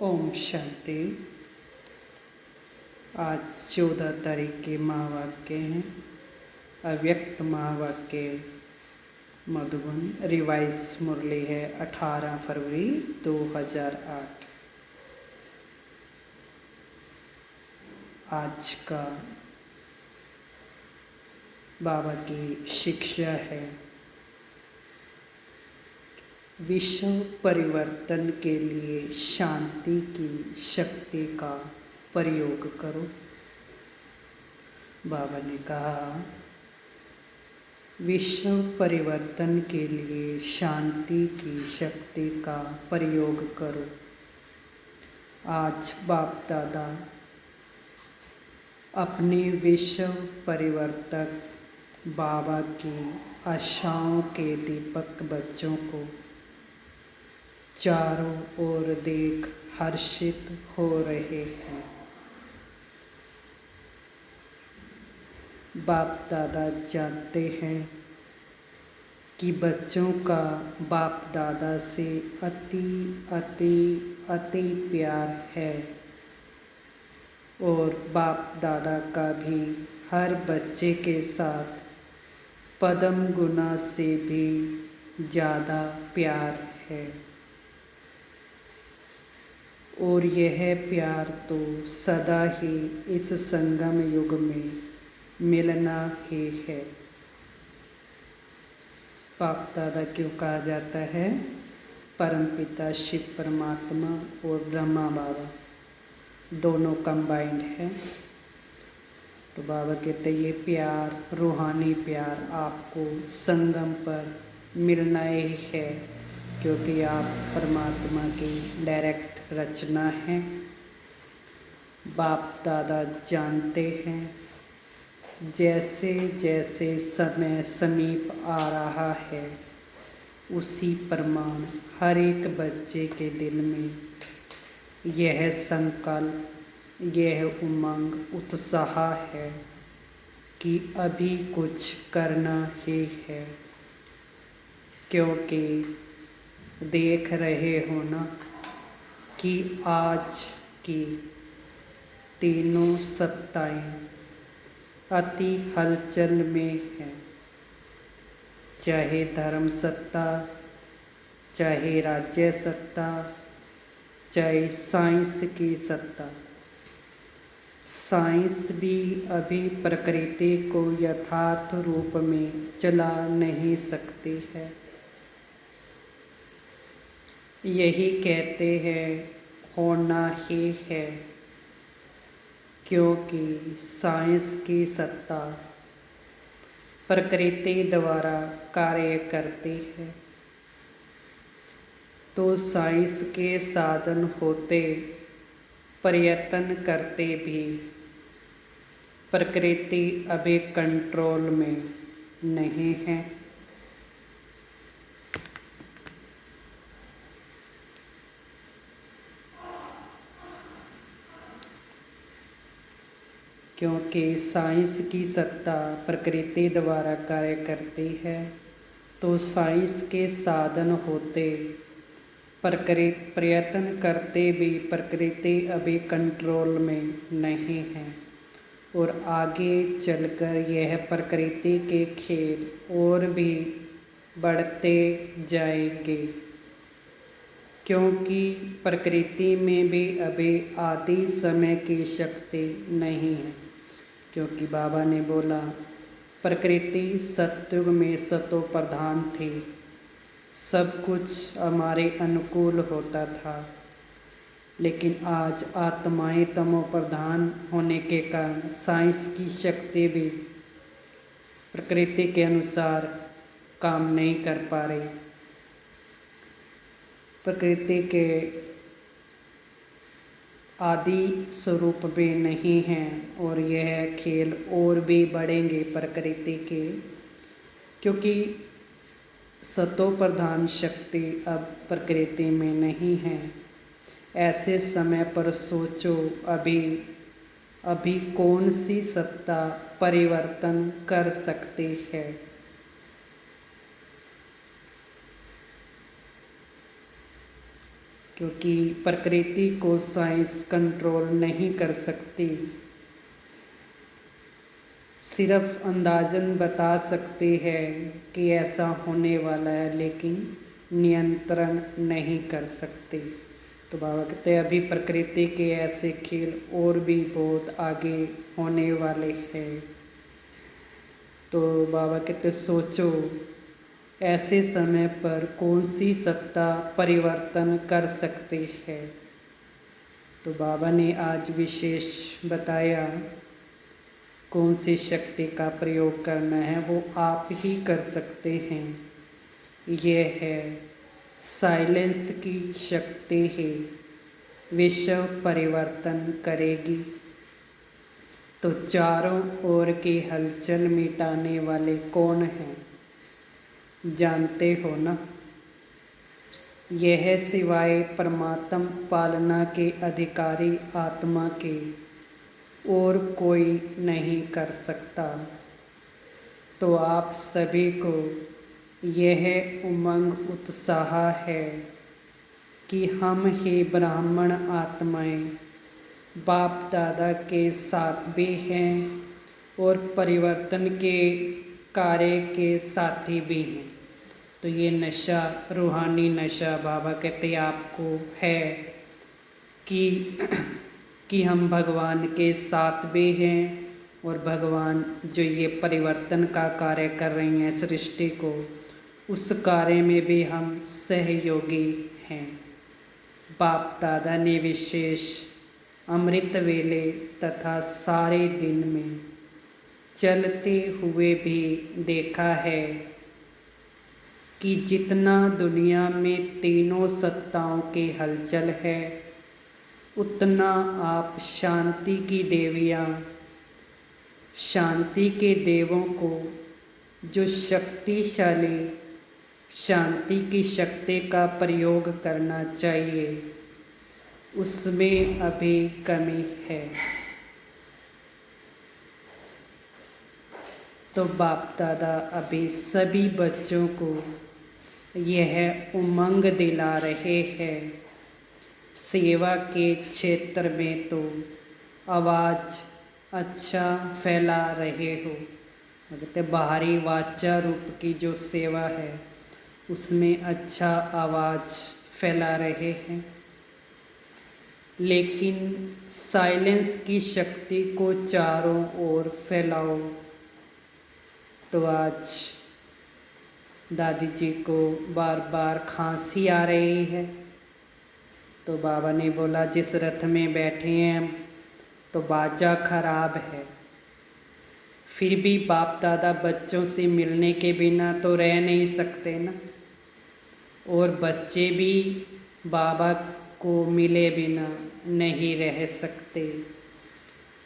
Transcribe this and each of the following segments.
ओम शांति। आज 14 तारीख के महावाक्य हैं। अव्यक्त महावाक्य मधुबन। रिवाइज मुरली है 18 फरवरी 2008। आज का बाबा की शिक्षा है, विश्व परिवर्तन के लिए शांति की शक्ति का प्रयोग करो। बाबा ने कहा, विश्व परिवर्तन के लिए शांति की शक्ति का प्रयोग करो। आज बाप दादा अपने विश्व परिवर्तक बाबा की आशाओं के दीपक बच्चों को चारों ओर देख हर्षित हो रहे हैं। बाप दादा जानते हैं कि बच्चों का बाप दादा से अति अति अति प्यार है और बाप दादा का भी हर बच्चे के साथ पदम गुना से भी ज़्यादा प्यार है। और यह प्यार तो सदा ही इस संगम युग में मिलना ही है। बाप दादा क्यों कहा जाता है? परमपिता शिव परमात्मा और ब्रह्मा बाबा दोनों कंबाइंड है। तो बाबा कहते ये प्यार, रूहानी प्यार आपको संगम पर मिलना ही है, क्योंकि आप परमात्मा की डायरेक्ट रचना है। बाप दादा जानते हैं, जैसे जैसे समय समीप आ रहा है उसी प्रमाण हर एक बच्चे के दिल में यह संकल्प, यह उमंग, उत्साह है कि अभी कुछ करना ही है। क्योंकि देख रहे हो ना कि आज की तीनों सत्ताएं अति हलचल में हैं। चाहे धर्म सत्ता, चाहे राज्य सत्ता, चाहे साइंस की सत्ता। साइंस भी अभी प्रकृति को यथार्थ रूप में चला नहीं सकती है। यही कहते हैं होना ही है, क्योंकि साइंस की सत्ता प्रकृति द्वारा कार्य करती है। तो साइंस के साधन होते, प्रयत्न करते भी प्रकृति अभी कंट्रोल में नहीं है। क्योंकि साइंस की सत्ता प्रकृति द्वारा कार्य करती है, तो साइंस के साधन होते, प्रयत्न करते भी प्रकृति अभी कंट्रोल में नहीं है। और आगे चलकर यह प्रकृति के खेल और भी बढ़ते जाएंगे, क्योंकि प्रकृति में भी अभी आदि समय की शक्ति नहीं है। क्योंकि बाबा ने बोला प्रकृति सतयुग में सतो प्रधान थी, सब कुछ हमारे अनुकूल होता था। लेकिन आज आत्माएं तमो प्रधान होने के कारण साइंस की शक्ति भी प्रकृति के अनुसार काम नहीं कर पा रही। प्रकृति के आदि स्वरूप भी नहीं हैं और यह खेल और भी बढ़ेंगे प्रकृति के, क्योंकि सतो प्रधान शक्ति अब प्रकृति में नहीं है। ऐसे समय पर सोचो, अभी कौन सी सत्ता परिवर्तन कर सकती है? क्योंकि प्रकृति को साइंस कंट्रोल नहीं कर सकती। सिर्फ अंदाजन बता सकती है कि ऐसा होने वाला है, लेकिन नियंत्रण नहीं कर सकती। तो बाबा कहते हैं अभी प्रकृति के ऐसे खेल और भी बहुत आगे होने वाले हैं। तो बाबा कहते सोचो ऐसे समय पर कौन सी सत्ता परिवर्तन कर सकती है। तो बाबा ने आज विशेष बताया कौन सी शक्ति का प्रयोग करना है, वो आप ही कर सकते हैं। ये है साइलेंस की शक्ति है, विश्व परिवर्तन करेगी। तो चारों ओर की हलचल मिटाने वाले कौन हैं, जानते हो ना? यह सिवाय परमात्म पालना के अधिकारी आत्मा के और कोई नहीं कर सकता। तो आप सभी को यह उमंग उत्साह है कि हम ही ब्राह्मण आत्माएं बाप दादा के साथ भी हैं और परिवर्तन के कार्य के साथी भी हैं। तो ये नशा, रूहानी नशा बाबा कहते आपको है कि हम भगवान के साथ भी हैं और भगवान जो ये परिवर्तन का कार्य कर रही हैं सृष्टि को, उस कार्य में भी हम सहयोगी हैं। बाप दादा ने विशेष अमृत वेले तथा सारे दिन में चलते हुए भी देखा है कि जितना दुनिया में तीनों सत्ताओं की हलचल है, उतना आप शांति की देवियाँ, शांति के देवों को जो शक्तिशाली शांति की शक्ति का प्रयोग करना चाहिए, उसमें अभी कमी है। तो बाप दादा अभी सभी बच्चों को यह उमंग दिला रहे हैं। सेवा के क्षेत्र में तो आवाज़ अच्छा फैला रहे हो, कहते बाहरी वाचा रूप की जो सेवा है उसमें अच्छा आवाज़ फैला रहे हैं, लेकिन साइलेंस की शक्ति को चारों ओर फैलाओ। तो आज दादी जी को बार बार खांसी आ रही है। तो बाबा ने बोला जिस रथ में बैठे हैं हम, तो बाजा खराब है, फिर भी बाप दादा बच्चों से मिलने के बिना तो रह नहीं सकते ना, और बच्चे भी बाबा को मिले बिना नहीं रह सकते।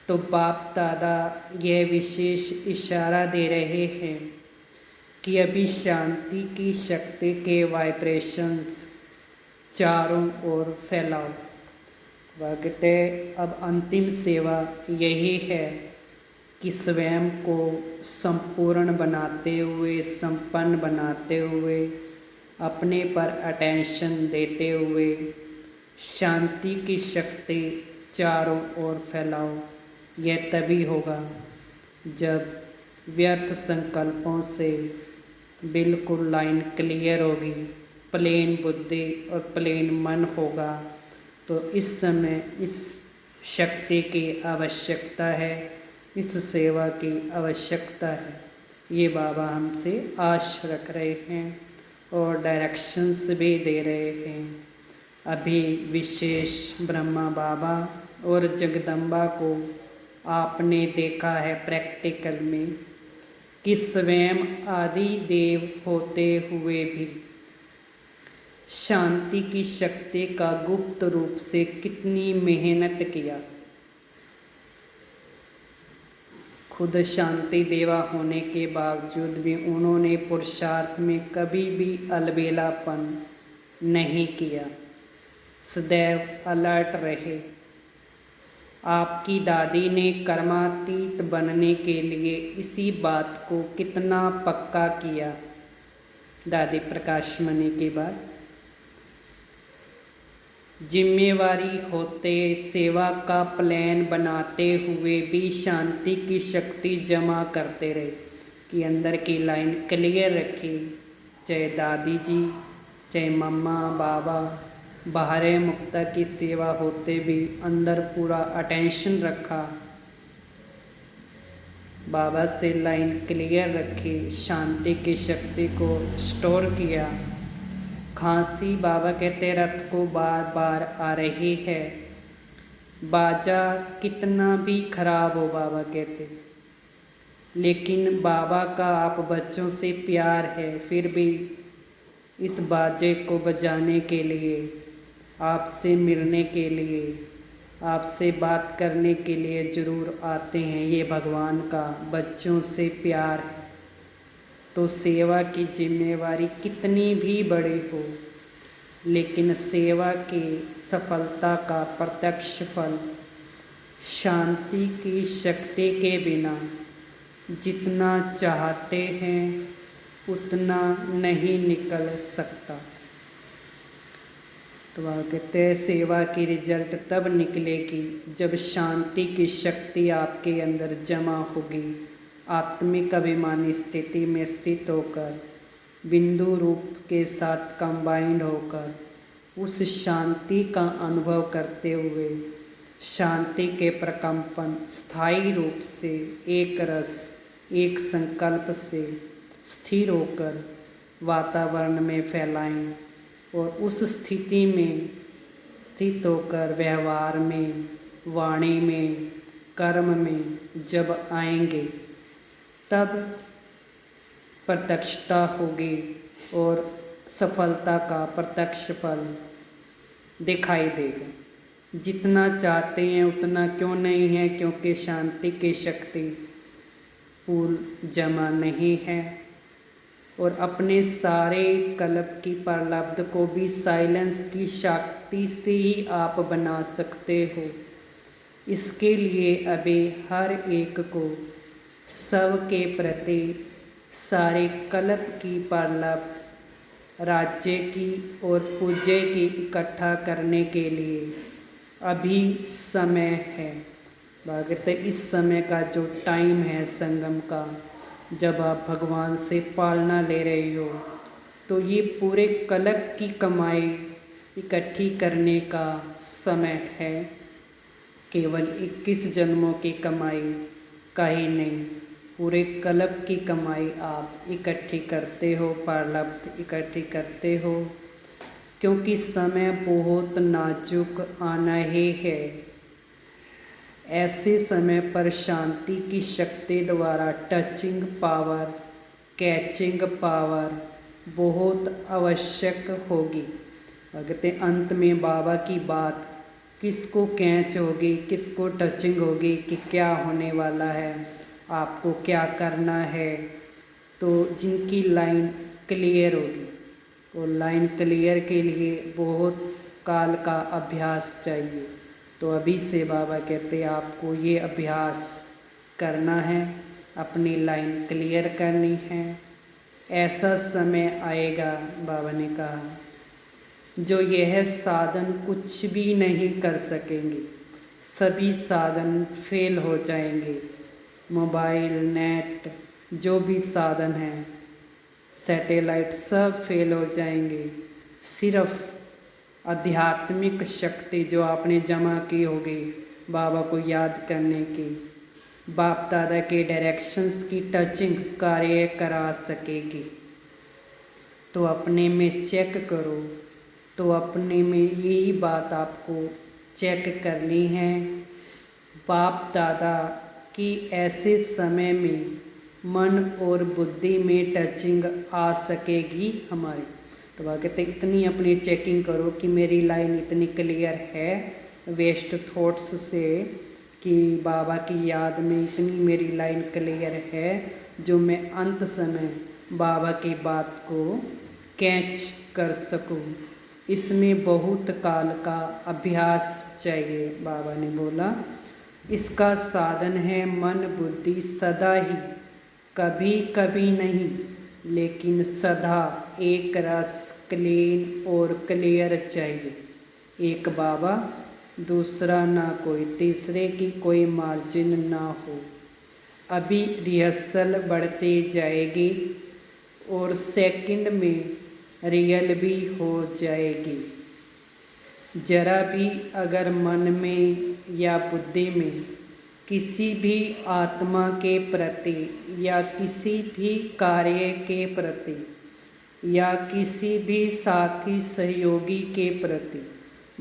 तो बाप दादा यह विशेष इशारा दे रहे हैं कि अभी शांति की शक्ति के वाइब्रेशंस चारों ओर फैलाओ। कहते अब अंतिम सेवा यही है कि स्वयं को संपूर्ण बनाते हुए, संपन्न बनाते हुए, अपने पर अटेंशन देते हुए शांति की शक्ति चारों ओर फैलाओ। यह तभी होगा जब व्यर्थ संकल्पों से बिल्कुल लाइन क्लियर होगी, प्लेन बुद्धि और प्लेन मन होगा। तो इस समय इस शक्ति की आवश्यकता है, इस सेवा की आवश्यकता है। ये बाबा हमसे आश रख रहे हैं और डायरेक्शंस भी दे रहे हैं। अभी विशेष ब्रह्मा बाबा और जगदम्बा को आपने देखा है प्रैक्टिकल में कि स्वयं आदि देव होते हुए भी शांति की शक्ति का गुप्त रूप से कितनी मेहनत किया। खुद शांति देवा होने के बावजूद भी उन्होंने पुरुषार्थ में कभी भी अलबेलापन नहीं किया, सदैव अलर्ट रहे। आपकी दादी ने कर्मातीत बनने के लिए इसी बात को कितना पक्का किया। दादी प्रकाश मणि के बाद जिम्मेवारी होते सेवा का प्लान बनाते हुए भी शांति की शक्ति जमा करते रहे कि अंदर की लाइन क्लियर रखी। चाहे दादी जी, चाहे मम्मा बाबा, बाहर मुक्ता की सेवा होते भी अंदर पूरा अटेंशन रखा, बाबा से लाइन क्लियर रखी, शांति की शक्ति को स्टोर किया। खांसी, बाबा कहते रथ को बार बार आ रही है, बाजा कितना भी खराब हो बाबा कहते, लेकिन बाबा का आप बच्चों से प्यार है, फिर भी इस बाजे को बजाने के लिए, आपसे मिलने के लिए, आपसे बात करने के लिए ज़रूर आते हैं। ये भगवान का बच्चों से प्यार है। तो सेवा की जिम्मेवारी कितनी भी बड़ी हो, लेकिन सेवा की सफलता का प्रत्यक्ष फल शांति की शक्ति के बिना जितना चाहते हैं उतना नहीं निकल सकता। तो वह कहते हैं सेवा की रिजल्ट तब निकलेगी जब शांति की शक्ति आपके अंदर जमा होगी, आत्मिक अभिमानी स्थिति में स्थित होकर, बिंदु रूप के साथ कंबाइंड होकर, उस शांति का अनुभव करते हुए शांति के प्रकंपन स्थायी रूप से एक रस, एक संकल्प से स्थिर होकर वातावरण में फैलाएं और उस स्थिति में स्थित होकर व्यवहार में, वाणी में, कर्म में जब आएंगे तब प्रत्यक्षता होगी और सफलता का प्रत्यक्ष फल दिखाई देगा। जितना चाहते हैं उतना क्यों नहीं है, क्योंकि शांति की शक्ति पूर्ण जमा नहीं है और अपने सारे कल्प की प्रलब्ध को भी साइलेंस की शक्ति से ही आप बना सकते हो। इसके लिए अभी हर एक को सबके प्रति सारे कल्प की प्रलब्ध राज्य की और पूज्य की इकट्ठा करने के लिए अभी समय है। भागवत इस समय का जो टाइम है संगम का, जब आप भगवान से पालना ले रहे हो, तो ये पूरे कल्प की कमाई इकट्ठी करने का समय है। केवल 21 जन्मों की कमाई का ही नहीं, पूरे कल्प की कमाई आप इकट्ठी करते हो, प्रारब्ध इकट्ठी करते हो, क्योंकि समय बहुत नाजुक आना ही है। ऐसे समय पर शांति की शक्ति द्वारा टचिंग पावर, कैचिंग पावर बहुत आवश्यक होगी। कहते अंत में बाबा की बात किसको कैच होगी, किसको टचिंग होगी कि क्या होने वाला है, आपको क्या करना है। तो जिनकी लाइन क्लियर होगी, और लाइन क्लियर के लिए बहुत काल का अभ्यास चाहिए। तो अभी से बाबा कहते हैं आपको ये अभ्यास करना है, अपनी लाइन क्लियर करनी है। ऐसा समय आएगा, बाबा ने कहा, जो यह साधन कुछ भी नहीं कर सकेंगे, सभी साधन फेल हो जाएंगे। मोबाइल, नेट, जो भी साधन हैं, सैटेलाइट, सब फेल हो जाएंगे। सिर्फ आध्यात्मिक शक्ति जो आपने जमा की होगी बाबा को याद करने की, बाप दादा के डायरेक्शंस की टचिंग कार्य करा सकेगी। तो अपने में चेक करो, तो अपने में यही बात आपको चेक करनी है। बाप दादा की ऐसे समय में मन और बुद्धि में टचिंग आ सकेगी हमारी। तो वह कहते इतनी अपनी चेकिंग करो कि मेरी लाइन इतनी क्लियर है वेस्ट थॉट्स से, कि बाबा की याद में इतनी मेरी लाइन क्लियर है जो मैं अंत समय बाबा की बात को कैच कर सकूं। इसमें बहुत काल का अभ्यास चाहिए। बाबा ने बोला इसका साधन है मन बुद्धि, सदा ही, कभी कभी नहीं, लेकिन सदा एक रस, क्लीन और क्लियर चाहिए। एक बाबा दूसरा ना कोई, तीसरे की कोई मार्जिन ना हो। अभी रिहर्सल बढ़ते जाएगी और सेकंड में रियल भी हो जाएगी। जरा भी अगर मन में या बुद्धि में किसी भी आत्मा के प्रति या किसी भी कार्य के प्रति या किसी भी साथी सहयोगी के प्रति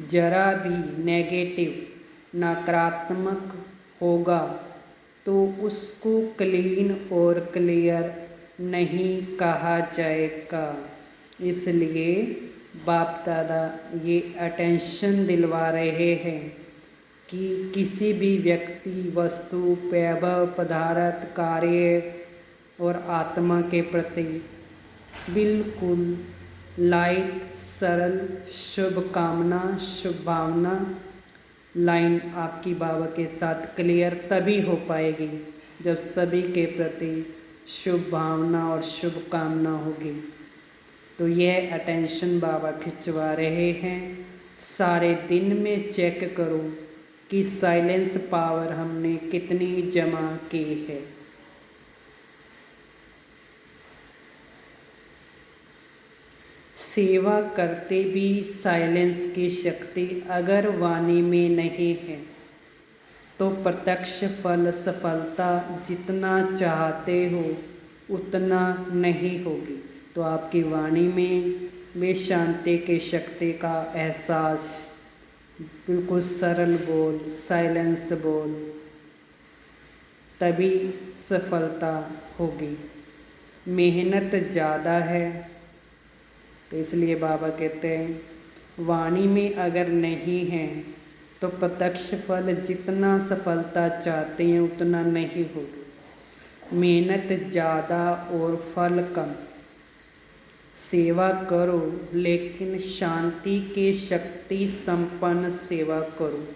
जरा भी नेगेटिव नकारात्मक होगा तो उसको क्लीन और क्लियर नहीं कहा जाएगा। इसलिए बाप दादा ये अटेंशन दिलवा रहे हैं कि किसी भी व्यक्ति, वस्तु, वैभव, पदार्थ, कार्य और आत्मा के प्रति बिल्कुल लाइट, सरल, शुभकामना, शुभ भावना लाइन आपकी बाबा के साथ क्लियर तभी हो पाएगी जब सभी के प्रति शुभ भावना और शुभकामना होगी। तो यह अटेंशन बाबा खिंचवा रहे हैं। सारे दिन में चेक करो कि साइलेंस पावर हमने कितनी जमा की है। सेवा करते भी साइलेंस की शक्ति अगर वाणी में नहीं है तो प्रत्यक्ष फल सफलता जितना चाहते हो उतना नहीं होगी। तो आपकी वाणी में वे शांति की शक्ति का एहसास, बिल्कुल सरल बोल, साइलेंस बोल, तभी सफलता होगी। मेहनत ज़्यादा है तो इसलिए बाबा कहते हैं वाणी में अगर नहीं है तो प्रत्यक्ष फल जितना सफलता चाहते हैं उतना नहीं होगा। मेहनत ज़्यादा और फल कम। सेवा करो लेकिन शांति के शक्ति संपन्न सेवा करो।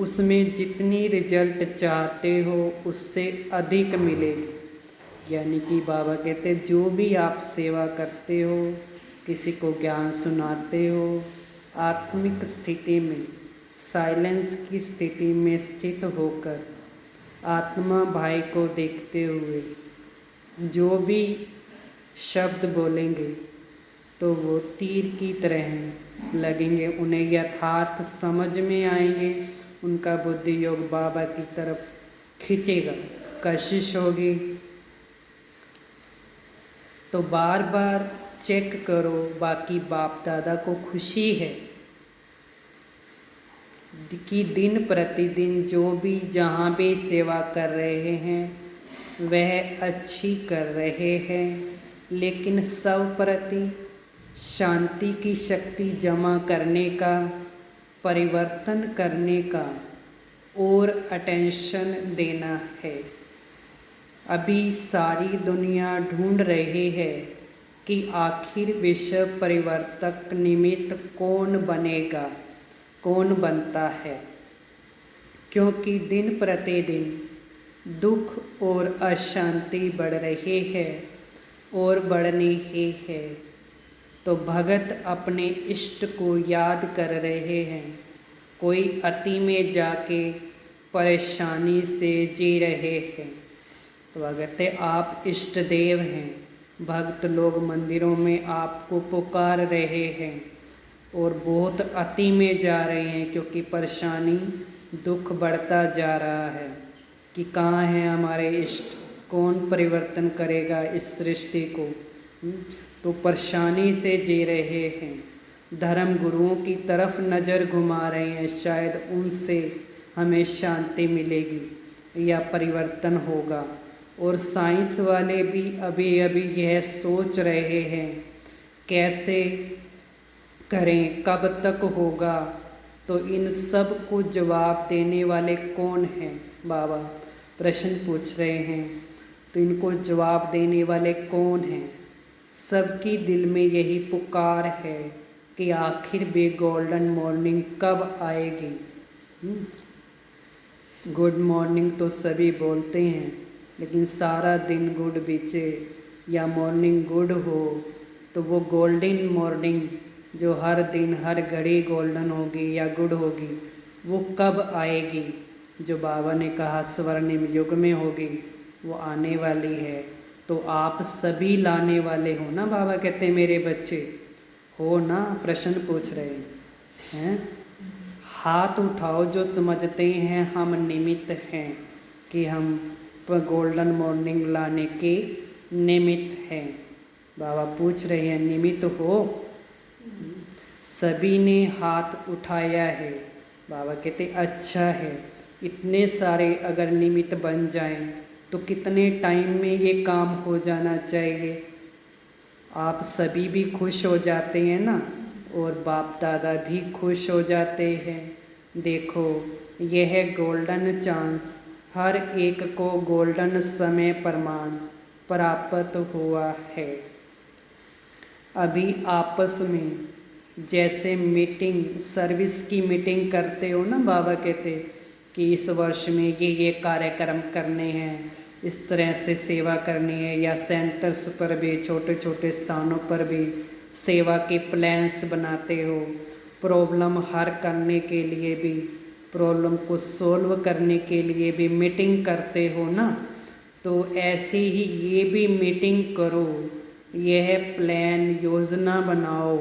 उसमें जितनी रिजल्ट चाहते हो उससे अधिक मिलेगी। यानी कि बाबा कहते हैं जो भी आप सेवा करते हो, किसी को ज्ञान सुनाते हो, आत्मिक स्थिति में, साइलेंस की स्थिति में स्थित होकर आत्मा भाई को देखते हुए जो भी शब्द बोलेंगे तो वो तीर की तरह लगेंगे, उन्हें यथार्थ समझ में आएंगे, उनका बुद्धि योग बाबा की तरफ खींचेगा, कशिश होगी। तो बार बार चेक करो। बाकी बाप दादा को खुशी है कि दिन प्रतिदिन जो भी जहाँ भी सेवा कर रहे हैं वह अच्छी कर रहे हैं, लेकिन सब प्रति शांति की शक्ति जमा करने का, परिवर्तन करने का और अटेंशन देना है। अभी सारी दुनिया ढूंढ रही है कि आखिर विश्व परिवर्तक निमित्त कौन बनेगा, कौन बनता है, क्योंकि दिन प्रतिदिन दुख और अशांति बढ़ रही है और बढ़नी ही है। तो भगत अपने इष्ट को याद कर रहे हैं, कोई अति में जाके परेशानी से जी रहे हैं। तो कहते आप इष्ट देव हैं, भक्त लोग मंदिरों में आपको पुकार रहे हैं और बहुत अति में जा रहे हैं क्योंकि परेशानी, दुख बढ़ता जा रहा है कि कहाँ हैं हमारे इष्ट, कौन परिवर्तन करेगा इस सृष्टि को। तो परेशानी से जी रहे हैं, धर्म गुरुओं की तरफ नज़र घुमा रहे हैं, शायद उनसे हमें शांति मिलेगी या परिवर्तन होगा। और साइंस वाले भी अभी अभी यह सोच रहे हैं कैसे करें, कब तक होगा। तो इन सब को जवाब देने वाले कौन हैं? बाबा प्रश्न पूछ रहे हैं, तो इनको जवाब देने वाले कौन हैं? सबकी दिल में यही पुकार है कि आखिर भी गोल्डन मॉर्निंग कब आएगी। गुड मॉर्निंग तो सभी बोलते हैं, लेकिन सारा दिन गुड बीचे या मॉर्निंग गुड हो तो वो गोल्डन मॉर्निंग जो हर दिन हर घड़ी गोल्डन होगी या गुड होगी, वो कब आएगी? जो बाबा ने कहा स्वर्णिम युग में होगी, वो आने वाली है। तो आप सभी लाने वाले हो ना? बाबा कहते हैं मेरे बच्चे हो ना? प्रश्न पूछ रहे हैं। हाथ उठाओ जो समझते हैं हम निमित्त हैं, कि हम गोल्डन मॉर्निंग लाने के निमित्त हैं। बाबा पूछ रहे हैं निमित्त हो? सभी ने हाथ उठाया है। बाबा कहते अच्छा है, इतने सारे अगर निमित्त बन जाएं तो कितने टाइम में ये काम हो जाना चाहिए? आप सभी भी खुश हो जाते हैं ना, और बाप दादा भी खुश हो जाते हैं। देखो यह गोल्डन चांस, हर एक को गोल्डन समय प्रमाण प्राप्त हुआ है। अभी आपस में जैसे मीटिंग, सर्विस की मीटिंग करते हो ना, बाबा कहते कि इस वर्ष में ये कार्यक्रम करने हैं, इस तरह से सेवा करनी है, या सेंटर्स पर भी छोटे छोटे स्थानों पर भी सेवा के प्लान्स बनाते हो, प्रॉब्लम हल करने के लिए भी, प्रॉब्लम को सॉल्व करने के लिए भी मीटिंग करते हो ना। तो ऐसे ही ये भी मीटिंग करो, यह प्लान योजना बनाओ,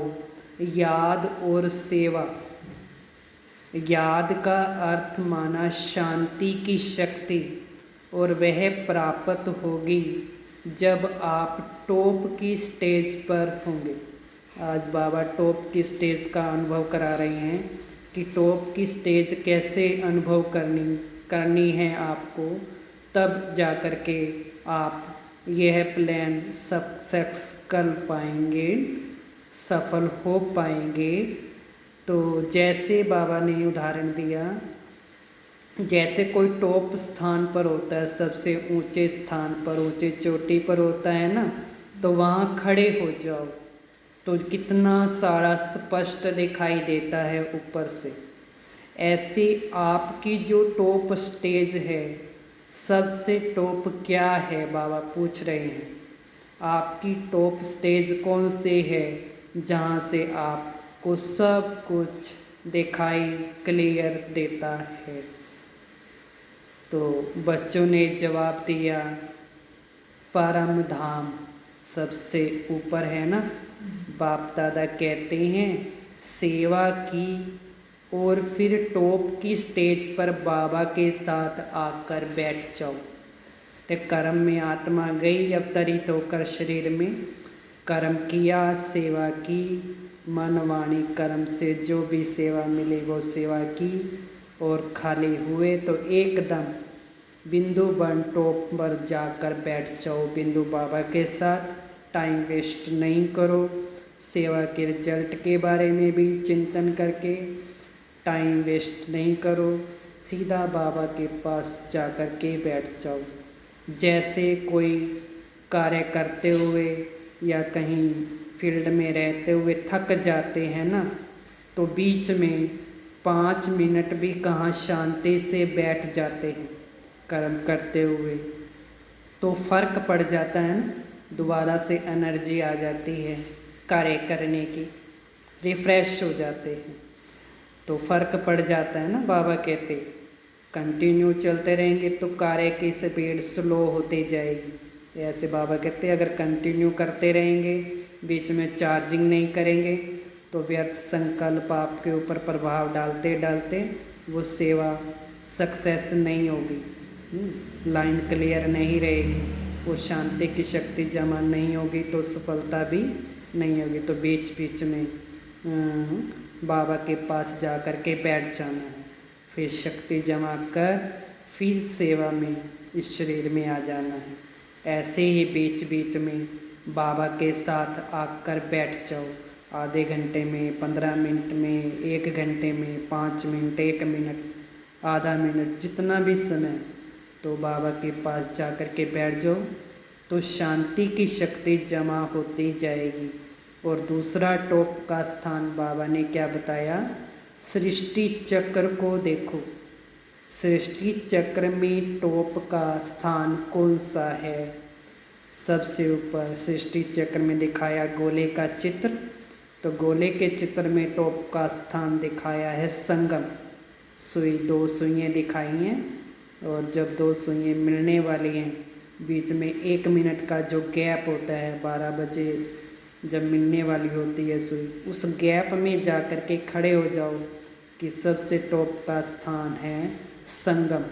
याद और सेवा। याद का अर्थ माना शांति की शक्ति, और वह प्राप्त होगी जब आप टॉप की स्टेज पर होंगे। आज बाबा टॉप की स्टेज का अनुभव करा रहे हैं कि टॉप की स्टेज कैसे अनुभव करनी है आपको, तब जा कर के आप यह प्लान सक्सेस कर पाएंगे, सफल हो पाएंगे। तो जैसे बाबा ने उदाहरण दिया, जैसे कोई टॉप स्थान पर होता है, सबसे ऊंचे स्थान पर, ऊंचे चोटी पर होता है ना, तो वहाँ खड़े हो जाओ तो कितना सारा स्पष्ट दिखाई देता है ऊपर से। ऐसे आपकी जो टॉप स्टेज है, सबसे टॉप क्या है? बाबा पूछ रहे हैं आपकी टॉप स्टेज कौन से है, जहाँ से आपको सब कुछ दिखाई क्लियर देता है। तो बच्चों ने जवाब दिया परम धाम सबसे ऊपर है ना। बाप दादा कहते हैं सेवा की और फिर टॉप की स्टेज पर बाबा के साथ आकर बैठ जाओ। तो कर्म में आत्मा गई अवतरित होकर शरीर में, कर्म किया, सेवा की, मन वाणी कर्म से जो भी सेवा मिली वो सेवा की, और खाली हुए तो एकदम बिंदु बन टॉप पर जाकर बैठ जाओ बिंदु बाबा के साथ। टाइम वेस्ट नहीं करो, सेवा के रिजल्ट के बारे में भी चिंतन करके टाइम वेस्ट नहीं करो, सीधा बाबा के पास जाकर के बैठ जाओ। जैसे कोई कार्य करते हुए या कहीं फील्ड में रहते हुए थक जाते हैं ना, तो बीच में 5 मिनट भी कहाँ शांति से बैठ जाते हैं कर्म करते हुए, तो फ़र्क पड़ जाता है ना, दोबारा से एनर्जी आ जाती है कार्य करने की, रिफ़्रेश हो जाते हैं, तो फ़र्क पड़ जाता है ना। बाबा कहते कंटिन्यू चलते रहेंगे तो कार्य की स्पीड स्लो होती जाएगी। ऐसे बाबा कहते अगर कंटिन्यू करते रहेंगे, बीच में चार्जिंग नहीं करेंगे, तो व्यर्थ संकल्प आपके ऊपर प्रभाव डालते डालते वो सेवा सक्सेस नहीं होगी, लाइन क्लियर नहीं रहेगी, वो शांति की शक्ति जमा नहीं होगी, तो सफलता भी नहीं होगी। तो बीच बीच में बाबा के पास जा कर के बैठ जाना है, फिर शक्ति जमा कर फिर सेवा में इस शरीर में आ जाना है। ऐसे ही बीच बीच में बाबा के साथ आकर बैठ जाओ, आधे घंटे में, 15 मिनट में, 1 घंटे में, 5 मिनट, 1 मिनट, आधा मिनट, जितना भी समय, तो बाबा के पास जा कर के बैठ जाओ, तो शांति की शक्ति जमा होती जाएगी। और दूसरा टॉप का स्थान बाबा ने क्या बताया, सृष्टि चक्र को देखो, सृष्टि चक्र में टॉप का स्थान कौन सा है? सबसे ऊपर सृष्टि चक्र में दिखाया गोले का चित्र, तो तो गोले के चित्र में टॉप का स्थान दिखाया है संगम। सुई, 2 सुइयाँ दिखाई हैं और जब 2 सुइयाँ मिलने वाली हैं, बीच में 1 मिनट का जो गैप होता है, 12 बजे जब मिलने वाली होती है सुई, उस गैप में जा कर के खड़े हो जाओ कि सबसे टॉप का स्थान है संगम।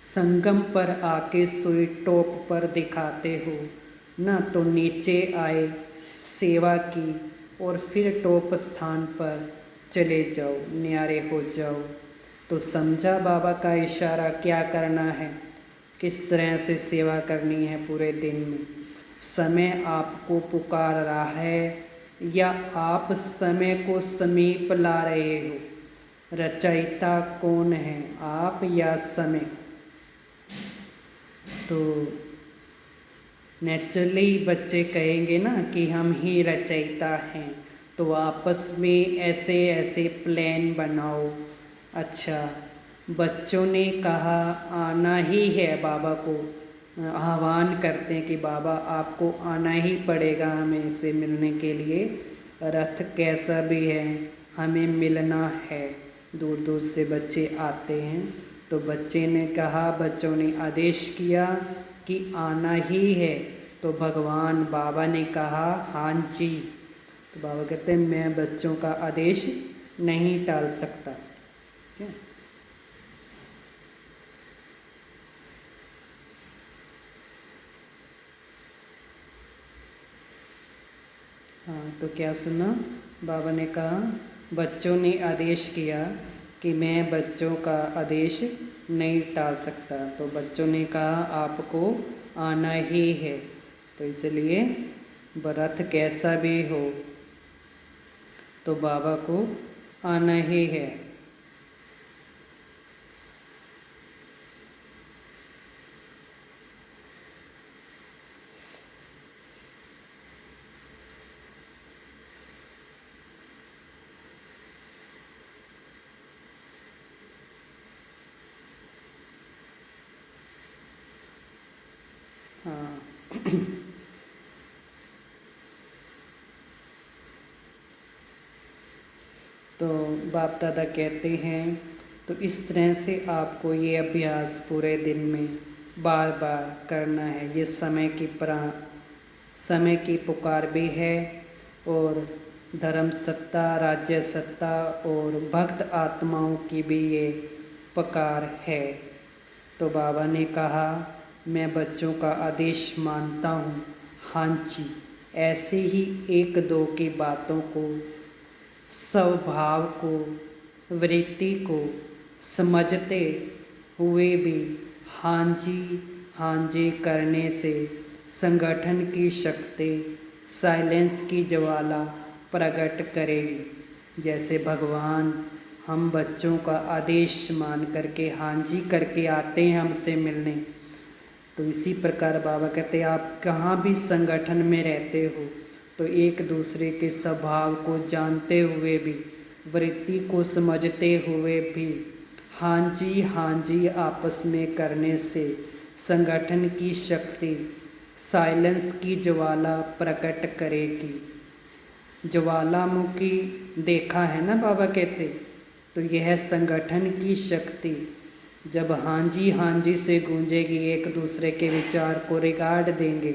संगम पर आके सुई टॉप पर दिखाते हो ना, तो नीचे आए, सेवा की और फिर टॉप स्थान पर चले जाओ, न्यारे हो जाओ। तो समझा बाबा का इशारा क्या करना है, किस तरह से सेवा करनी है पूरे दिन में। समय आपको पुकार रहा है या आप समय को समीप ला रहे हो? रचयिता कौन है, आप या समय? तो नेचुरली बच्चे कहेंगे ना कि हम ही रचयिता हैं, तो आपस में ऐसे ऐसे प्लान बनाओ। अच्छा, बच्चों ने कहा आना ही है, बाबा को आह्वान करते हैं कि बाबा आपको आना ही पड़ेगा हमें से मिलने के लिए, रथ कैसा भी है हमें मिलना है। दूर दूर से बच्चे आते हैं। तो बच्चे ने कहा, बच्चों ने आदेश किया कि आना ही है, तो भगवान बाबा ने कहा हाँ जी। तो बाबा कहते हैं मैं बच्चों का आदेश नहीं टाल सकता। क्या? हाँ, तो क्या सुना? बाबा ने कहा, बच्चों ने आदेश किया कि मैं बच्चों का आदेश नहीं टाल सकता। तो बच्चों ने कहा आपको आना ही है, तो इसलिए व्रत कैसा भी हो तो बाबा को आना ही है। हाँ तो बाप दादा कहते हैं, तो इस तरह से आपको ये अभ्यास पूरे दिन में बार बार करना है। ये समय की पुकार भी है और धर्म सत्ता, राज्य सत्ता और भक्त आत्माओं की भी ये पुकार है। तो बाबा ने कहा मैं बच्चों का आदेश मानता हूँ, हाँ जी। ऐसे ही 1-2 की बातों को, स्वभाव को, वृत्ति को समझते हुए भी हाँ जी करने से संगठन की शक्ति, साइलेंस की ज्वाला प्रकट करेगी। जैसे भगवान हम बच्चों का आदेश मान करके हाँ जी करके आते हैं हमसे मिलने, तो इसी प्रकार बाबा कहते आप कहाँ भी संगठन में रहते हो तो एक दूसरे के स्वभाव को जानते हुए भी, वृत्ति को समझते हुए भी हाँ जी आपस में करने से संगठन की शक्ति, साइलेंस की ज्वाला प्रकट करेगी। ज्वालामुखी देखा है ना बाबा कहते, तो यह संगठन की शक्ति जब हाँ जी से गूंजेगी, एक दूसरे के विचार को रिगार्ड देंगे।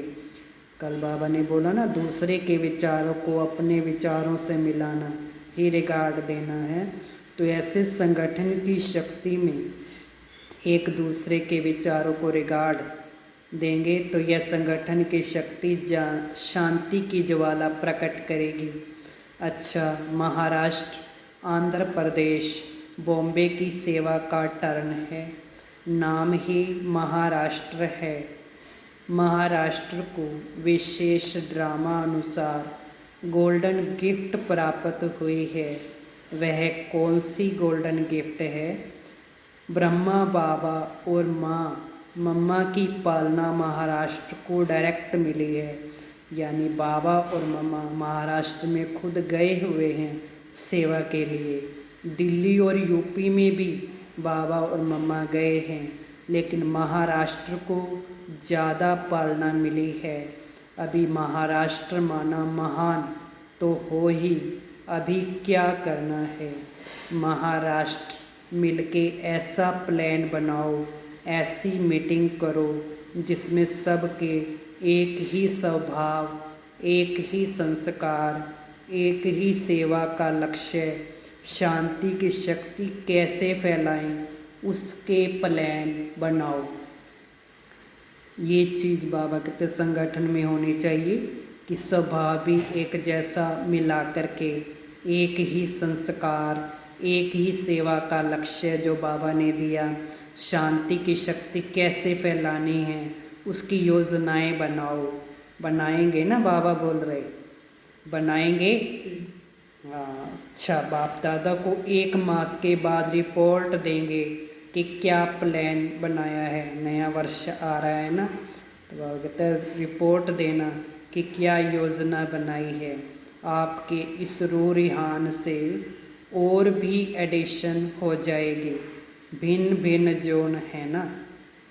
कल बाबा ने बोला ना, दूसरे के विचारों को अपने विचारों से मिलाना ही रिगार्ड देना है। तो ऐसे संगठन की शक्ति में एक दूसरे के विचारों को रिगार्ड देंगे तो यह संगठन की शक्ति शांति की ज्वाला प्रकट करेगी। अच्छा, महाराष्ट्र, आंध्र प्रदेश, बॉम्बे की सेवा का टर्न है, नाम ही महाराष्ट्र है। महाराष्ट्र को विशेष ड्रामा अनुसार गोल्डन गिफ्ट प्राप्त हुई है। वह कौन सी गोल्डन गिफ्ट है? ब्रह्मा बाबा और मम्मा की पालना महाराष्ट्र को डायरेक्ट मिली है। यानी बाबा और मम्मा महाराष्ट्र में खुद गए हुए हैं सेवा के लिए। दिल्ली और यूपी में भी बाबा और मम्मा गए हैं, लेकिन महाराष्ट्र को ज़्यादा पालना मिली है। अभी महाराष्ट्र माना महान तो हो ही, अभी क्या करना है। महाराष्ट्र मिलके ऐसा प्लान बनाओ, ऐसी मीटिंग करो जिसमें सबके एक ही स्वभाव, एक ही संस्कार, एक ही सेवा का लक्ष्य, शांति की शक्ति कैसे फैलाएं, उसके प्लान बनाओ। ये चीज़ बाबा कहते संगठन में होनी चाहिए कि स्वभाव भी एक जैसा मिला करके, एक ही संस्कार, एक ही सेवा का लक्ष्य जो बाबा ने दिया, शांति की शक्ति कैसे फैलानी है, उसकी योजनाएं बनाओ। बनाएंगे ना, बाबा बोल रहे बनाएंगे। हाँ, अच्छा, बाप दादा को 1 मास के बाद रिपोर्ट देंगे कि क्या प्लान बनाया है। नया वर्ष आ रहा है ना, तो बाबा कहते हैं रिपोर्ट देना कि क्या योजना बनाई है। आपके इस रूरिहान से और भी एडिशन हो जाएगी। भिन्न भिन्न जोन है ना,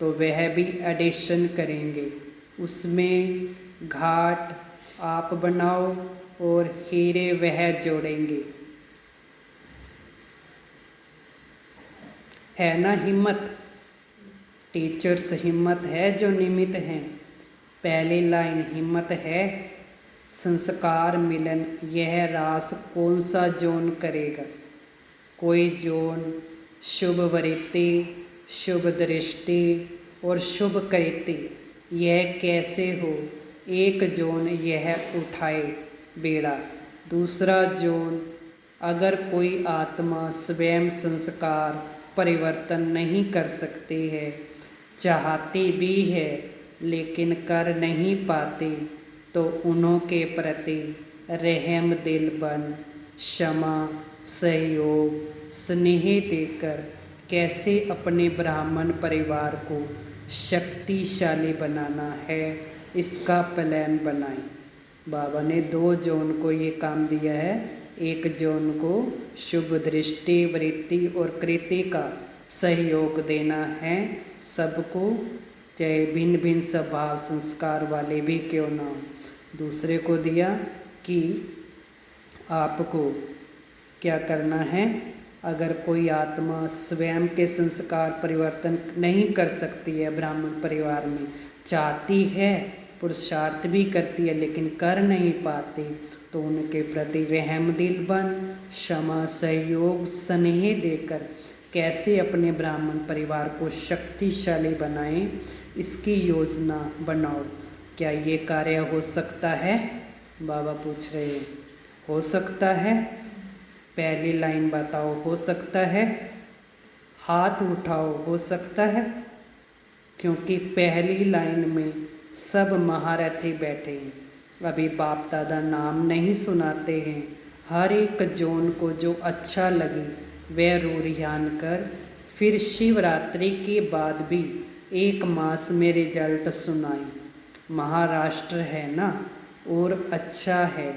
तो वह भी एडिशन करेंगे। उसमें घाट आप बनाओ और हीरे वह जोड़ेंगे। है ना हिम्मत। टीचर्स हिम्मत है जो निमित्त हैं। पहली लाइन हिम्मत है, संस्कार मिलन यह रास कौन सा जोन करेगा। कोई जोन शुभ वृत्ति, शुभ दृष्टि और शुभ कृति यह कैसे हो। एक जोन यह उठाए बेड़ा। दूसरा जोन, अगर कोई आत्मा स्वयं संस्कार परिवर्तन नहीं कर सकती है, चाहती भी है लेकिन कर नहीं पाती, तो उन्हों के प्रति रहम दिल बन क्षमा, सहयोग, स्नेह देकर कैसे अपने ब्राह्मण परिवार को शक्तिशाली बनाना है, इसका प्लान बनाएं। बाबा ने 2 जोन को ये काम दिया है। एक जोन को शुभ दृष्टि, वृत्ति और कृति का सहयोग देना है सबको, चाहे भिन्न भिन्न स्वभाव संस्कार वाले भी क्यों ना हो। दूसरे को दिया कि आपको क्या करना है, अगर कोई आत्मा स्वयं के संस्कार परिवर्तन नहीं कर सकती है, ब्राह्मण परिवार में चाहती है, पुरुषार्थ भी करती है लेकिन कर नहीं पाती, तो उनके प्रति रहम दिल बन क्षमा, सहयोग, स्नेह देकर कैसे अपने ब्राह्मण परिवार को शक्तिशाली बनाएं, इसकी योजना बनाओ। क्या ये कार्य हो सकता है? बाबा पूछ रहे हैं, हो सकता है? पहली लाइन बताओ, हो सकता है? हाथ उठाओ, हो सकता है? क्योंकि पहली लाइन में सब महारथी बैठे हैं। अभी बाप दादा नाम नहीं सुनाते हैं। हर एक जोन को जो अच्छा लगे वह रूरियान कर, फिर शिवरात्रि के बाद भी 1 मास में रिजल्ट सुनाएं। महाराष्ट्र है ना, और अच्छा है,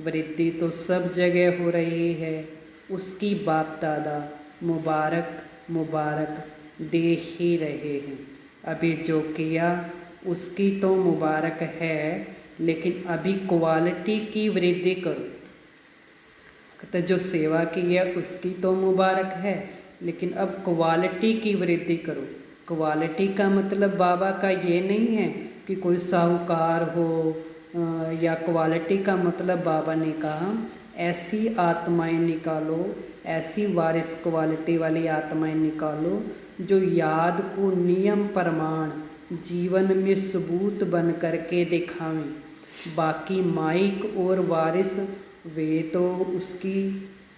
वृद्धि तो सब जगह हो रही है, उसकी बाप दादा मुबारक मुबारक दे ही रहे हैं। अभी जो किया उसकी तो मुबारक है, लेकिन अभी क्वालिटी की वृद्धि करो। कहते जो सेवा की है उसकी तो मुबारक है, लेकिन अब क्वालिटी की वृद्धि करो। क्वालिटी का मतलब बाबा का ये नहीं है कि कोई साहूकार हो, या क्वालिटी का मतलब बाबा ने कहा ऐसी आत्माएं निकालो, ऐसी वारिस क्वालिटी वाली आत्माएं निकालो जो याद को नियम प्रमाण जीवन में सबूत बन करके दिखावें। बाकी माइक और वारिस वे तो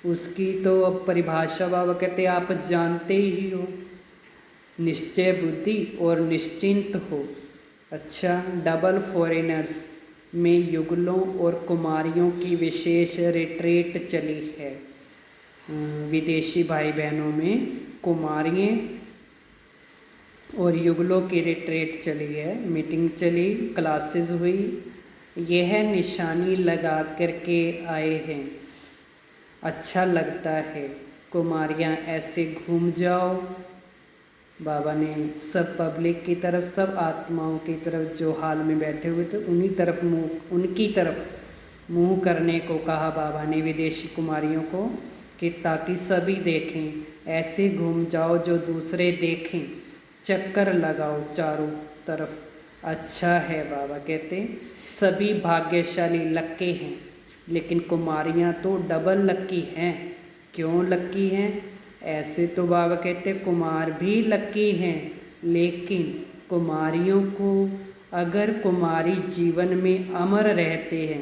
उसकी तो अब परिभाषा बाबा कहते आप जानते ही हो। निश्चय बुद्धि और निश्चिंत हो। अच्छा, डबल फॉरेनर्स में युगलों और कुमारियों की विशेष रिट्रीट चली है। विदेशी भाई बहनों में कुमारियाँ और युगलों की रिट्रीट चली है, मीटिंग चली, क्लासेस हुई। यह निशानी लगा करके आए हैं। अच्छा लगता है, कुमारियाँ ऐसे घूम जाओ। बाबा ने सब पब्लिक की तरफ, सब आत्माओं की तरफ जो हाल में बैठे हुए थे उनकी तरफ मुंह करने को कहा बाबा ने विदेशी कुमारियों को कि ताकि सभी देखें। ऐसे घूम जाओ जो दूसरे देखें, चक्कर लगाओ चारों तरफ। अच्छा है, बाबा कहते सभी भाग्यशाली लक्के हैं, लेकिन कुमारियाँ तो डबल लक्की हैं। क्यों लक्की हैं? ऐसे तो बाबा कहते कुमार भी लक्की हैं, लेकिन कुमारियों को अगर कुमारी जीवन में अमर रहते हैं,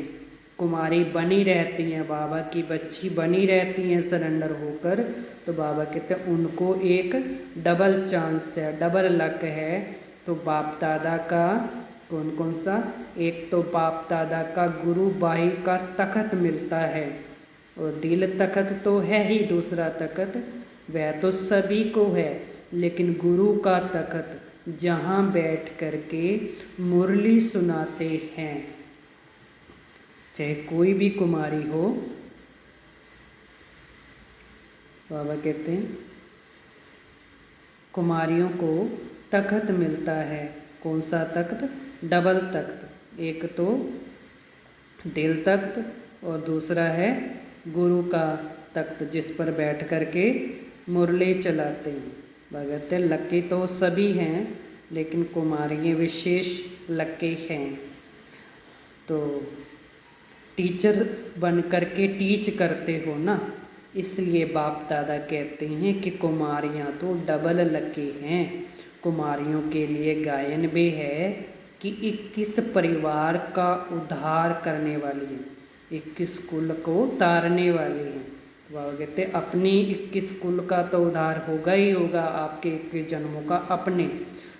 कुमारी बनी रहती हैं, बाबा की बच्ची बनी रहती हैं सरेंडर होकर, तो बाबा कहते हैं उनको एक डबल चांस है, डबल लक है। तो बाप दादा का कौन कौन सा? एक तो बाप दादा का गुरु बाई का तखत मिलता है, और दिल तखत तो है ही, दूसरा तखत वह तो सभी को है, लेकिन गुरु का तखत जहाँ बैठ कर के मुरली सुनाते हैं, चाहे कोई भी कुमारी हो, बाबा कहते हैं कुमारियों को तख्त मिलता है। कौन सा तख्त? डबल तख्त। एक तो दिल तख्त और दूसरा है गुरु का तख्त, जिस पर बैठ कर के मुरली चलाते हैं। भगत लक्की तो सभी हैं, लेकिन कुमारियाँ विशेष लक्की हैं। तो टीचर्स बन कर के टीच करते हो ना, इसलिए बाप दादा कहते हैं कि कुमारियाँ तो डबल लकी हैं। कुमारियों के लिए गायन भी है कि 21 परिवार का उद्धार करने वाली है, 21 कुल को तारने वाली है। बाबा कहते अपनी 21 कुल का तो उद्धार होगा ही होगा, आपके 21 जन्मों का अपने,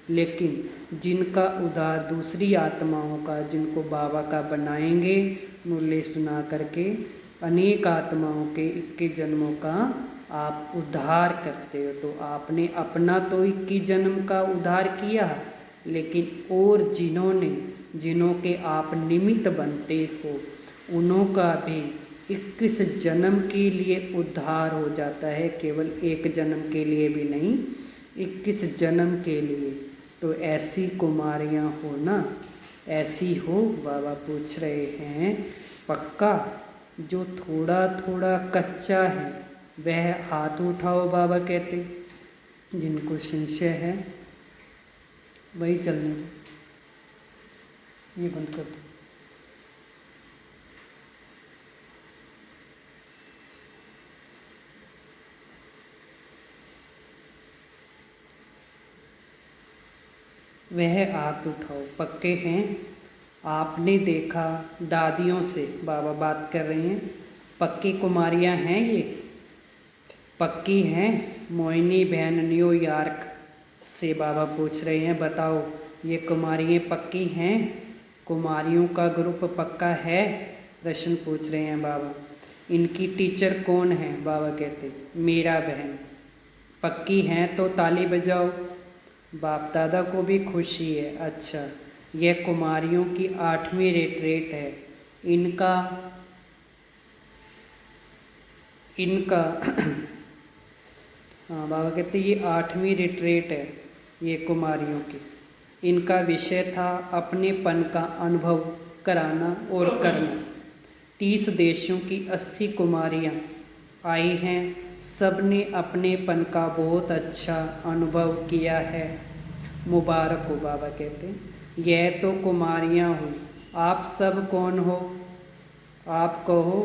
लेकिन जिनका उद्धार दूसरी आत्माओं का, जिनको बाबा का बनाएंगे मुरली सुना करके, अनेक आत्माओं के 21 जन्मों का आप उद्धार करते हो। तो आपने अपना तो 21 जन्म का उद्धार किया, लेकिन और जिन्हों के आप निमित्त बनते हो, उन्हों का भी 21 जन्म के लिए उद्धार हो जाता है, केवल एक जन्म के लिए भी नहीं, 21 जन्म के लिए। तो ऐसी कुमारियाँ हो ना, ऐसी हो। बाबा पूछ रहे हैं पक्का? जो थोड़ा थोड़ा कच्चा है वह हाथ उठाओ। बाबा कहते जिनको संशय है वही चलने दो, ये बंद कर दो। वह हाथ उठाओ। पक्के हैं? आपने देखा दादियों से, बाबा बात कर रहे हैं, पक्की कुमारियां हैं ये? पक्की हैं? मोइनी बहन न्यूयॉर्क से बाबा पूछ रहे हैं, बताओ ये कुमारियाँ पक्की हैं? कुमारियों का ग्रुप पक्का है? प्रश्न पूछ रहे हैं बाबा। इनकी टीचर कौन है? बाबा कहते मेरा बहन। पक्की हैं तो ताली बजाओ। बाप दादा को भी खुशी है। अच्छा, यह कुमारियों की 8वीं रिट्रीट है। इनका हाँ, बाबा कहते ये 8वीं रिट्रीट है ये कुमारियों की। इनका विषय था अपनेपन का अनुभव कराना और करना। 30 देशों की 80 कुमारियाँ आई हैं, सब ने अपनेपन का बहुत अच्छा अनुभव किया है। मुबारक हो। बाबा कहते यह तो कुमारियाँ हो, आप सब कौन हो? आप कहो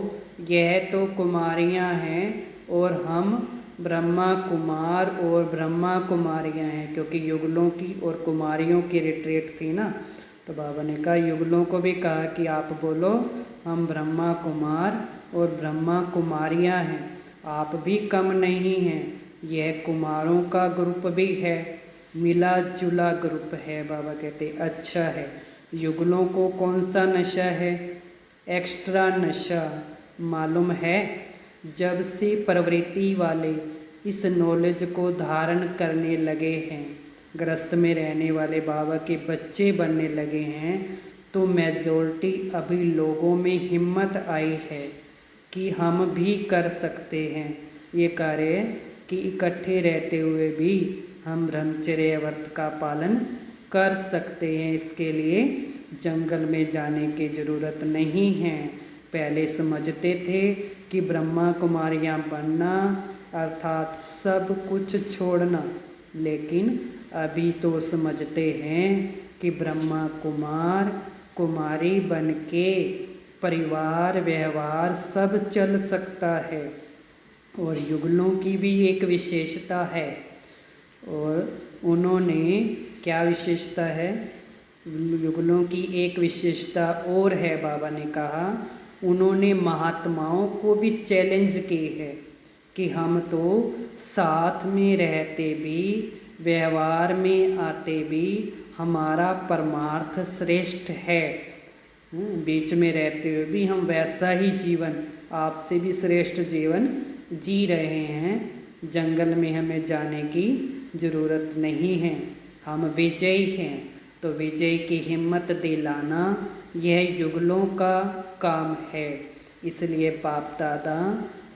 यह तो कुमारियाँ हैं और हम ब्रह्मा कुमार और ब्रह्मा कुमारियाँ हैं, क्योंकि युगलों की और कुमारियों की रिट्रीट थी ना। तो बाबा ने कहा युगलों को भी कहा कि आप बोलो हम ब्रह्मा कुमार और ब्रह्मा कुमारियाँ हैं, आप भी कम नहीं हैं। यह कुमारों का ग्रुप भी है, मिला जुला ग्रुप है। बाबा कहते अच्छा है। युगलों को कौन सा नशा है? एक्स्ट्रा नशा मालूम है। जब से प्रवृत्ति वाले इस नॉलेज को धारण करने लगे हैं, ग्रस्त में रहने वाले बाबा के बच्चे बनने लगे हैं, तो मेजॉरिटी अभी लोगों में हिम्मत आई है कि हम भी कर सकते हैं ये कार्य, कि इकट्ठे रहते हुए भी हम ब्रह्मचर्य व्रत का पालन कर सकते हैं। इसके लिए जंगल में जाने की ज़रूरत नहीं है। पहले समझते थे कि ब्रह्मा कुमारियाँ बनना अर्थात सब कुछ छोड़ना, लेकिन अभी तो समझते हैं कि ब्रह्मा कुमार कुमारी बन के परिवार व्यवहार सब चल सकता है। और युगलों की भी एक विशेषता है, और उन्होंने क्या विशेषता है, युगलों की एक विशेषता और है। बाबा ने कहा उन्होंने महात्माओं को भी चैलेंज की है कि हम तो साथ में रहते भी, व्यवहार में आते भी हमारा परमार्थ श्रेष्ठ है, बीच में रहते हुए भी हम वैसा ही जीवन, आपसे भी श्रेष्ठ जीवन जी रहे हैं। जंगल में हमें जाने की ज़रूरत नहीं है, हम विजयी हैं। तो विजय की हिम्मत दिलाना यह युगलों का काम है। इसलिए बाप दादा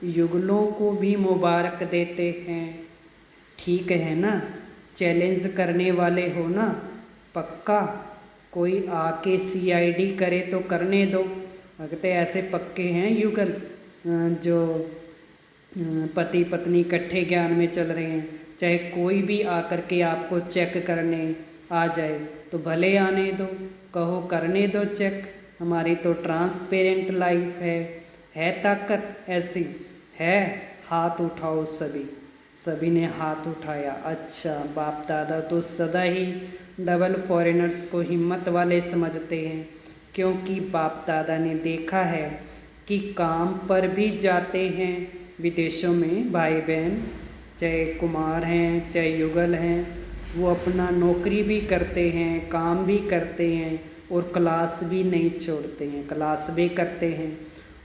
युगलों को भी मुबारक देते हैं। ठीक है ना, चैलेंज करने वाले हो ना, पक्का कोई आके CID करे तो करने दो। अगर ऐसे पक्के हैं युगल जो पति पत्नी इकट्ठे ज्ञान में चल रहे हैं, चाहे कोई भी आकर के आपको चेक करने आ जाए तो भले आने दो, कहो करने दो चेक, हमारी तो ट्रांसपेरेंट लाइफ है ताकत ऐसी है। हाथ उठाओ सभी ने हाथ उठाया। अच्छा, बाप दादा तो सदा ही डबल फॉरेनर्स को हिम्मत वाले समझते हैं, क्योंकि बाप दादा ने देखा है कि काम पर भी जाते हैं विदेशों में भाई बहन, चाहे कुमार हैं चाहे युगल हैं, वो अपना नौकरी भी करते हैं, काम भी करते हैं और क्लास भी नहीं छोड़ते हैं, क्लास भी करते हैं।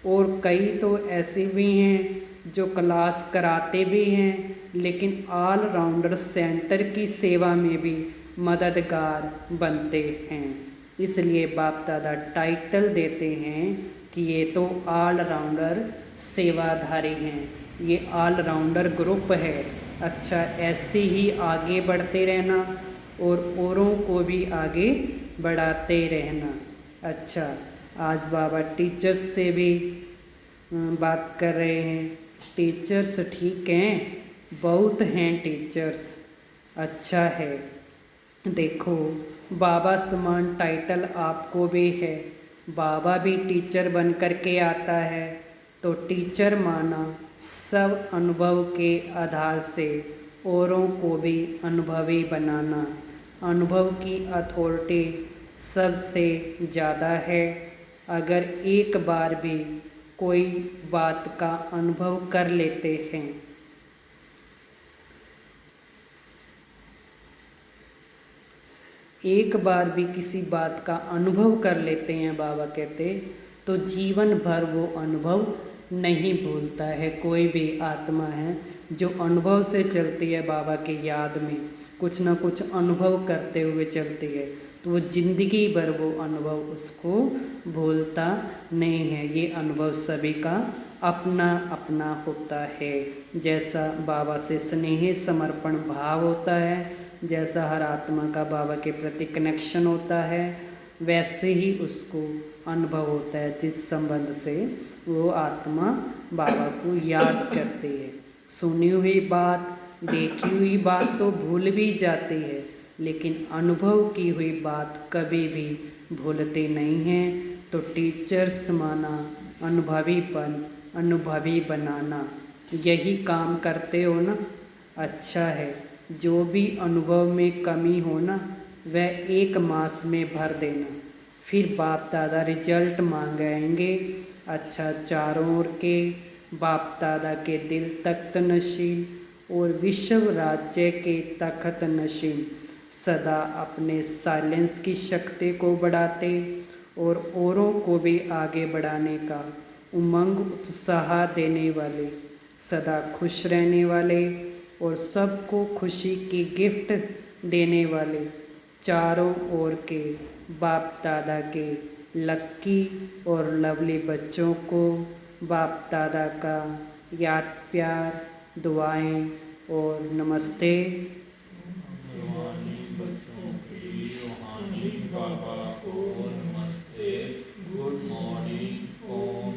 और कई तो ऐसे भी हैं जो क्लास कराते भी हैं, लेकिन ऑलराउंडर सेंटर की सेवा में भी मददगार बनते हैं। इसलिए बाप दादा टाइटल देते हैं कि ये तो ऑलराउंडर सेवाधारी हैं, ये ऑलराउंडर ग्रुप है। अच्छा, ऐसे ही आगे बढ़ते रहना और औरों को भी आगे बढ़ाते रहना। अच्छा, आज बाबा टीचर्स से भी बात कर रहे हैं। टीचर्स ठीक हैं, बहुत हैं टीचर्स, अच्छा है। देखो, बाबा समान टाइटल आपको भी है, बाबा भी टीचर बन कर के आता है, तो टीचर माना सब अनुभव के आधार से औरों को भी अनुभवी बनाना। अनुभव की अथॉरिटी सबसे ज़्यादा है। अगर एक बार भी कोई बात का अनुभव कर लेते हैं, एक बार भी किसी बात का अनुभव कर लेते हैं, बाबा कहते, तो जीवन भर वो अनुभव नहीं भूलता है। कोई भी आत्मा है जो अनुभव से चलती है, बाबा की याद में कुछ ना कुछ अनुभव करते हुए चलती है, तो वो ज़िंदगी भर वो अनुभव उसको भूलता नहीं है। ये अनुभव सभी का अपना अपना होता है। जैसा बाबा से स्नेह समर्पण भाव होता है, जैसा हर आत्मा का बाबा के प्रति कनेक्शन होता है, वैसे ही उसको अनुभव होता है जिस संबंध से वो आत्मा बाबा को याद करती है। सुनी हुई बात, देखी हुई बात तो भूल भी जाती है, लेकिन अनुभव की हुई बात कभी भी भूलते नहीं हैं। तो टीचर्स माना अनुभवीपन, अनुभवी बनाना, यही काम करते हो ना, अच्छा है। जो भी अनुभव में कमी हो ना, वह 1 मास में भर देना, फिर बाप दादा रिजल्ट मांगेंगे। अच्छा, चारों ओर के बाप दादा के दिल तख्त नशीन और विश्व राज्य के तख्त नशीन सदा अपने साइलेंस की शक्ति को बढ़ाते और औरों को भी आगे बढ़ाने का उमंग उत्साह देने वाले, सदा खुश रहने वाले और सबको खुशी की गिफ्ट देने वाले, चारों ओर के बाप दादा के लक्की और लवली बच्चों को बाप दादा का याद, प्यार, दुआएं और नमस्ते। बच्चों की रूहानी बाबा को नमस्ते, गुड मॉर्निंग, ओम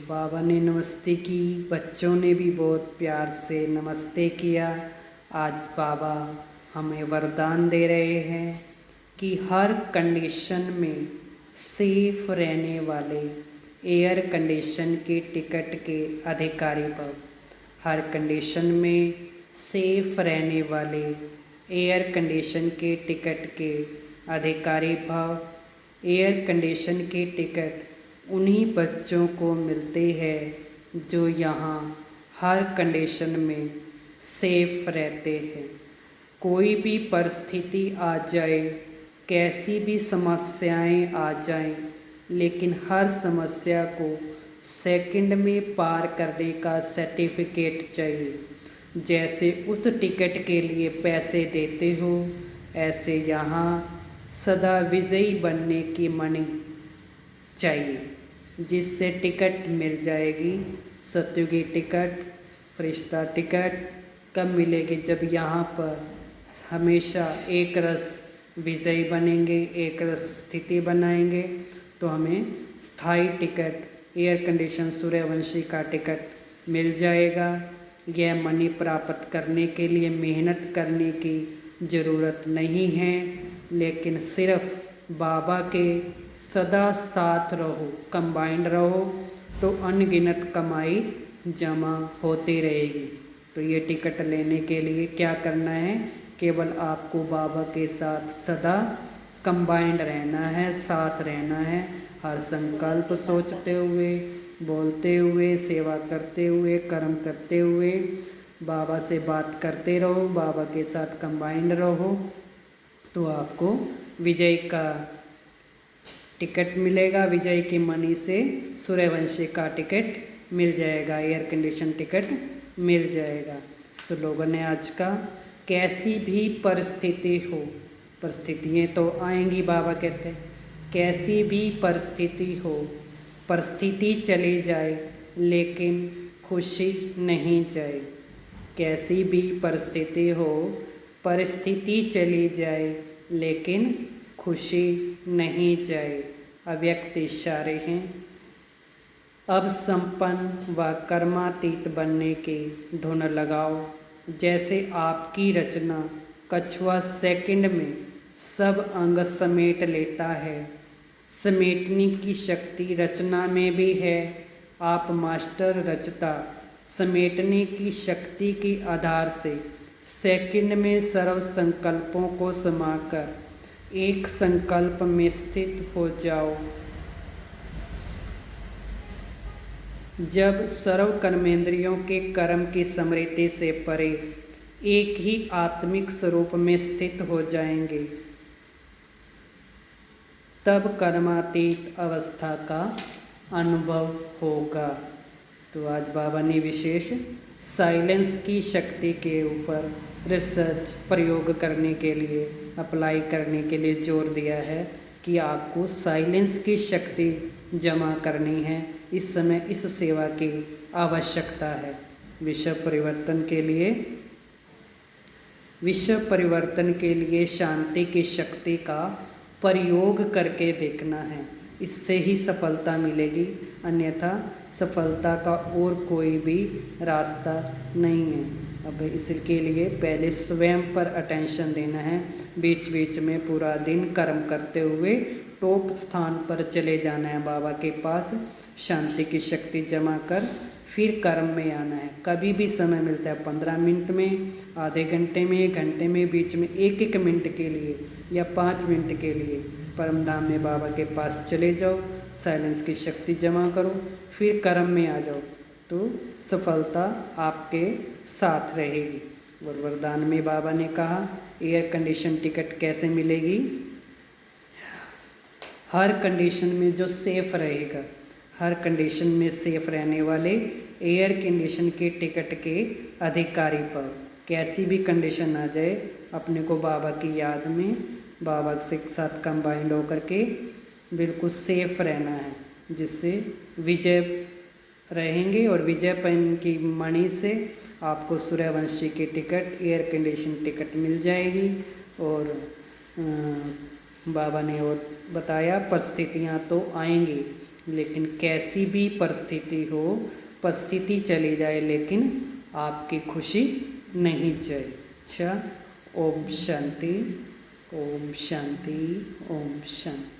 बाबा ने नमस्ते की, बच्चों ने भी बहुत प्यार से नमस्ते किया। आज बाबा हमें वरदान दे रहे हैं कि हर कंडीशन में सेफ रहने वाले एयर कंडीशन के टिकट के अधिकारी भव। हर कंडीशन में सेफ रहने वाले एयर कंडीशन के टिकट के अधिकारी भव। एयर कंडीशन के टिकट उन्हीं बच्चों को मिलते हैं जो यहाँ हर कंडीशन में सेफ रहते हैं। कोई भी परिस्थिति आ जाए, कैसी भी समस्याएं आ जाएं, लेकिन हर समस्या को सेकंड में पार करने का सर्टिफिकेट चाहिए। जैसे उस टिकट के लिए पैसे देते हो, ऐसे यहाँ सदा विजयी बनने की मणि चाहिए, जिससे टिकट मिल जाएगी। सत्युगी टिकट, फरिश्ता टिकट कब मिलेगी? जब यहाँ पर हमेशा एक रस विजयी बनेंगे, एक रस स्थिति बनाएंगे, तो हमें स्थायी टिकट एयर कंडीशन सूर्यवंशी का टिकट मिल जाएगा। यह मणि प्राप्त करने के लिए मेहनत करने की ज़रूरत नहीं है, लेकिन सिर्फ बाबा के सदा साथ रहो, कंबाइंड रहो, तो अनगिनत कमाई जमा होती रहेगी। तो ये टिकट लेने के लिए क्या करना है? केवल आपको बाबा के साथ सदा कंबाइंड रहना है, साथ रहना है। हर संकल्प सोचते हुए, बोलते हुए, सेवा करते हुए, कर्म करते हुए बाबा से बात करते रहो, बाबा के साथ कंबाइंड रहो, तो आपको विजय का टिकट मिलेगा। विजय की मनी से सूर्यवंशी का टिकट मिल जाएगा, एयर कंडीशन टिकट मिल जाएगा। स्लोगन है आज का, कैसी भी परिस्थिति हो, परिस्थितियाँ तो आएंगी, बाबा कहते हैं कैसी भी परिस्थिति हो, परिस्थिति चली जाए लेकिन खुशी नहीं जाए। कैसी भी परिस्थिति हो, परिस्थिति चली जाए लेकिन खुशी नहीं जाए। अव्यक्त इशारे हैं। अब संपन्न व कर्मातीत बनने की धुन लगाओ। जैसे आपकी रचना कछुआ सेकंड में सब अंग समेट लेता है, समेटने की शक्ति रचना में भी है। आप मास्टर रचता समेटने की शक्ति के आधार से सेकंड में सर्व संकल्पों को समाकर एक संकल्प में स्थित हो जाओ। जब सर्व कर्मेंद्रियों के कर्म की स्मृति से परे एक ही आत्मिक स्वरूप में स्थित हो जाएंगे, तब कर्मातीत अवस्था का अनुभव होगा। तो आज बाबा ने विशेष साइलेंस की शक्ति के ऊपर रिसर्च प्रयोग करने के लिए, अप्लाई करने के लिए जोर दिया है कि आपको साइलेंस की शक्ति जमा करनी है। इस समय इस सेवा की आवश्यकता है। विश्व परिवर्तन के लिए शांति की शक्ति का प्रयोग करके देखना है, इससे ही सफलता मिलेगी। अन्यथा सफलता का और कोई भी रास्ता नहीं है। अब इसके लिए पहले स्वयं पर अटेंशन देना है। बीच बीच में पूरा दिन कर्म करते हुए टॉप स्थान पर चले जाना है बाबा के पास, शांति की शक्ति जमा कर फिर कर्म में आना है। कभी भी समय मिलता है, 15 मिनट में, आधे घंटे में, घंटे में, बीच में 1-1 मिनट के लिए या 5 मिनट के लिए परम धाम में बाबा के पास चले जाओ, साइलेंस की शक्ति जमा करो, फिर कर्म में आ जाओ, तो सफलता आपके साथ रहेगी। और वरदान में बाबा ने कहा एयर कंडीशन टिकट कैसे मिलेगी? हर कंडीशन में जो सेफ रहेगा, हर कंडीशन में सेफ रहने वाले एयर कंडीशन के टिकट के अधिकारी पर कैसी भी कंडीशन आ जाए, अपने को बाबा की याद में, बाबा के साथ कंबाइंड होकर के बिल्कुल सेफ रहना है, जिससे विजय रहेंगे। और विजय पन की मणि से आपको सूर्यवंशी की टिकट, एयर कंडीशन टिकट मिल जाएगी। और बाबा ने और बताया परिस्थितियाँ तो आएंगी, लेकिन कैसी भी परिस्थिति हो, परिस्थिति चली जाए लेकिन आपकी खुशी नहीं जाए। अच्छा, ओम शांति, ओम शांति, ओम शांति।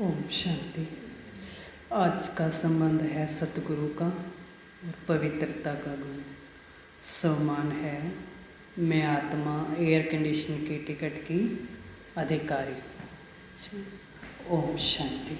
ओम शांति। आज का संबंध है सतगुरु का और पवित्रता का गुण। सम्मान है, मैं आत्मा एयर कंडीशन की टिकट की अधिकारी। ओम शांति।